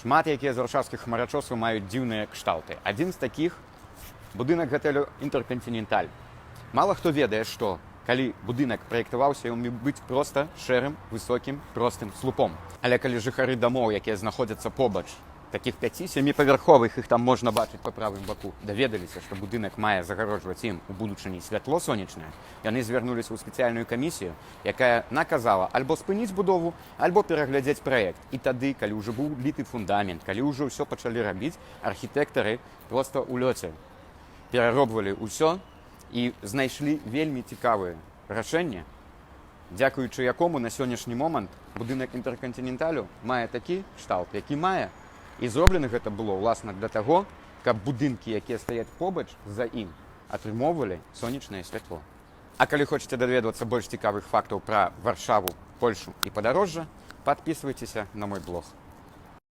Шмат якія з варшаўскіх хмарачосаў маюць дзіўныя кшталты. Адзін з такіх будынак гатэлю «Інтэркантиненталь». Мала хто ведае, што калі будынак праектаваўся, ён мог быць проста шэрым, высокім, простым слупом. Але калі жыхары дамоў, якія знаходзяцца побач, такіх 5-7павярховых, іх там можна бачыць па правым баку, даведаліся, што будынак мае загароджваць ім у будучыні святло сонечнае, яны звярнуліся ў спецыяльную камісію, якая наказала альбо спыніць будову, альбо пераглядзець праект. І тады, калі ўжо быў літы фундамент, калі ўжо ўсё пачалі рабіць, архітэктары проста ў лёце пераробвалі ўсё і знайшлі вельмі цікавае рашэнне, дзякуючы якому на сённяшні момант будынак «Інтэркантиненталю» мае такі кшталт, які мае. І зроблена гэта было, уласна, для таго, каб будынкі, якія стаяць побач за ім, атрымоўвалі сонечнае святло. А калі хочаце даведвацца больш цікавых фактаў пра Варшаву, Польшу і падарожжа, падпісвайцеся на мой блог.